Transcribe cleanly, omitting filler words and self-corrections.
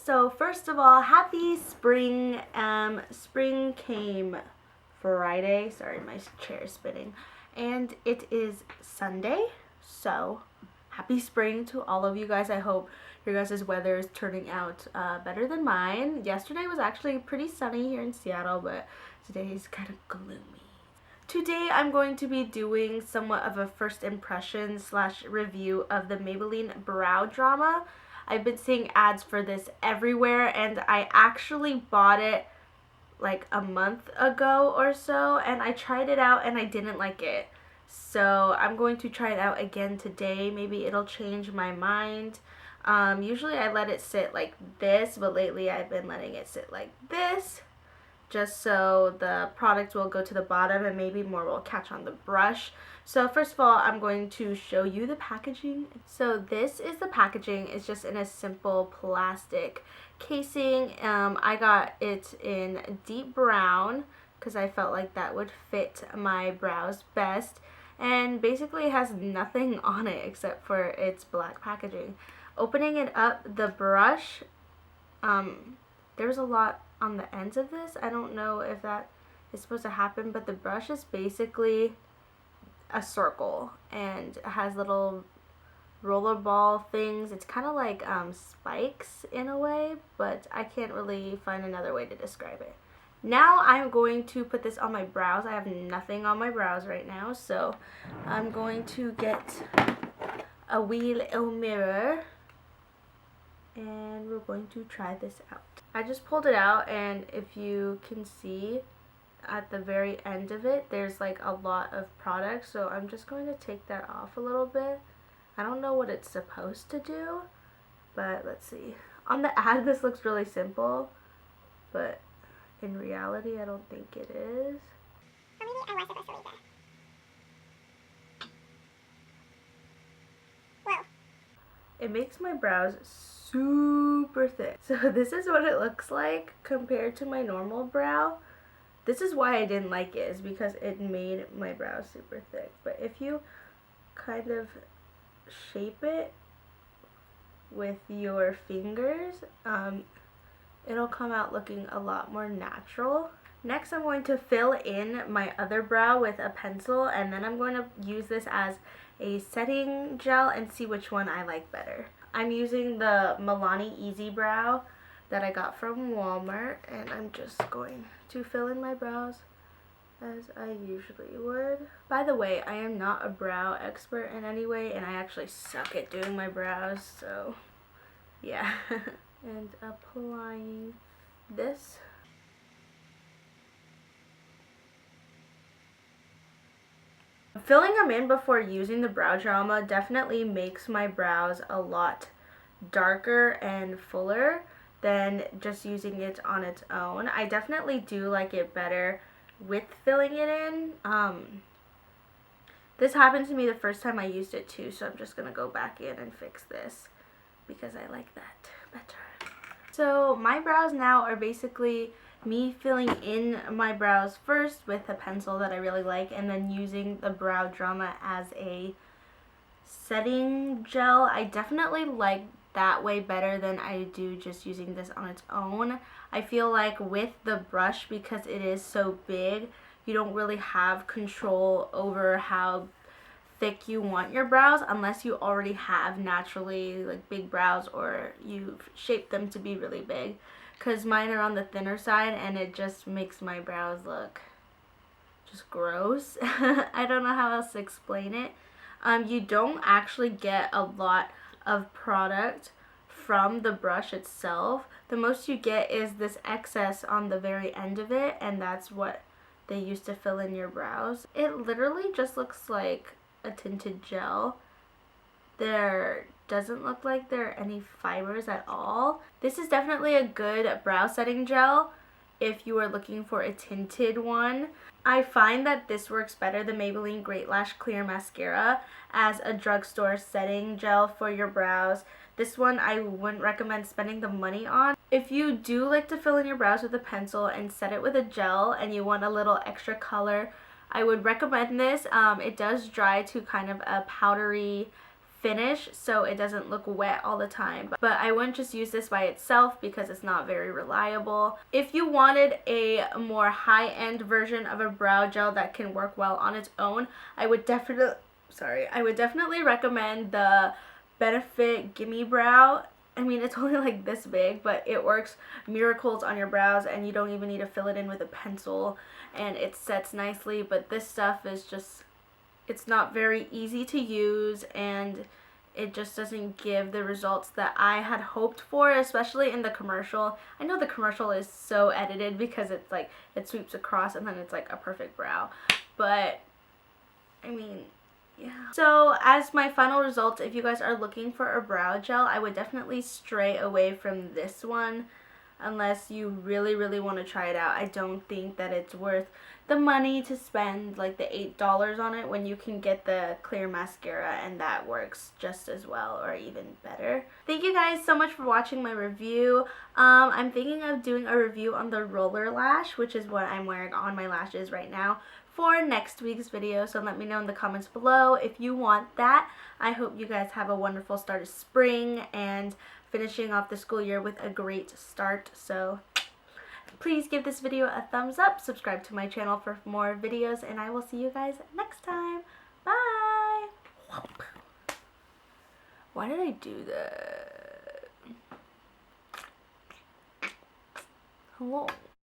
So first of all, happy spring. Spring came Friday. Sorry, my chair is spinning. And it is Sunday. So happy spring to all of you guys. I hope your guys' weather is turning out better than mine. Yesterday was actually pretty sunny here in Seattle, but today is kind of gloomy. Today I'm going to be doing somewhat of a first impression / review of the Maybelline Brow Drama. I've been seeing ads for this everywhere, and I actually bought it like a month ago or so, and I tried it out and I didn't like it. So I'm going to try it out again today. Maybe it'll change my mind. Usually I let it sit like this, but lately I've been letting it sit like this, just so the product will go to the bottom and maybe more will catch on the brush. So first of all, I'm going to show you the packaging. So this is the packaging. It's just in a simple plastic casing. I got it in deep brown because I felt like that would fit my brows best. And basically it has nothing on it except for its black packaging. Opening it up, the brush, there's a lot on the ends of this. I don't know if that is supposed to happen, but the brush is basically a circle and it has little rollerball things. It's kind of like spikes in a way, but I can't really find another way to describe it. Now I'm going to put this on my brows. I have nothing on my brows right now, so I'm going to get a wee little mirror and we're going to try this out. I just pulled it out, and if you can see at the very end of it, there's like a lot of product, so I'm just going to take that off a little bit. I don't know what it's supposed to do, but let's see. On the ad this looks really simple, but in reality I don't think it is. Or maybe I was supposed to leave it. Whoa. It makes my brows super thick. So this is what it looks like compared to my normal brow. This is why I didn't like it, is because it made my brows super thick. But if you kind of shape it with your fingers, it'll come out looking a lot more natural. Next, I'm going to fill in my other brow with a pencil, and then I'm going to use this as a setting gel and see which one I like better. I'm using the Milani Easy Brow that I got from Walmart, and I'm just going to fill in my brows as I usually would. By the way, I am not a brow expert in any way, and I actually suck at doing my brows, so yeah. And applying this. Filling them in before using the Brow Drama definitely makes my brows a lot darker and fuller than just using it on its own. I definitely do like it better with filling it in. This happened to me the first time I used it too, so I'm just going to go back in and fix this because I like that better. So my brows now are basically me filling in my brows first with a pencil that I really like, and then using the Brow Drama as a setting gel. I definitely like that way better than I do just using this on its own. I feel like with the brush, because it is so big, you don't really have control over how thick you want your brows unless you already have naturally like big brows or you've shaped them to be really big, because mine are on the thinner side and it just makes my brows look just gross. I don't know how else to explain it. You don't actually get a lot of product from the brush itself. The most you get is this excess on the very end of it, and that's what they use to fill in your brows. It literally just looks like a tinted gel. There doesn't look like there are any fibers at all. This is definitely a good brow setting gel if you are looking for a tinted one. I find that this works better than Maybelline Great Lash Clear Mascara as a drugstore setting gel for your brows. This one I wouldn't recommend spending the money on. If you do like to fill in your brows with a pencil and set it with a gel and you want a little extra color, I would recommend this. It does dry to kind of a powdery finish so it doesn't look wet all the time. But I wouldn't just use this by itself because it's not very reliable. If you wanted a more high-end version of a brow gel that can work well on its own, I would definitely recommend the Benefit Gimme Brow. I mean, it's only like this big, but it works miracles on your brows, and you don't even need to fill it in with a pencil, and it sets nicely. But this stuff is just, it's not very easy to use, and it just doesn't give the results that I had hoped for, especially in the commercial. I know the commercial is so edited because it's like, it sweeps across and then it's like a perfect brow. But, I mean, yeah. So as my final results, if you guys are looking for a brow gel, I would definitely stray away from this one unless you really, really want to try it out. I don't think that it's worth the money to spend like the $8 on it when you can get the clear mascara, and that works just as well or even better. Thank you guys so much for watching my review. I'm thinking of doing a review on the roller lash, which is what I'm wearing on my lashes right now, for next week's video, so let me know in the comments below if you want that. I hope you guys have a wonderful start of spring and finishing off the school year with a great start. So please give this video a thumbs up, subscribe to my channel for more videos, and I will see you guys next time. Bye! Why did I do that? Hello.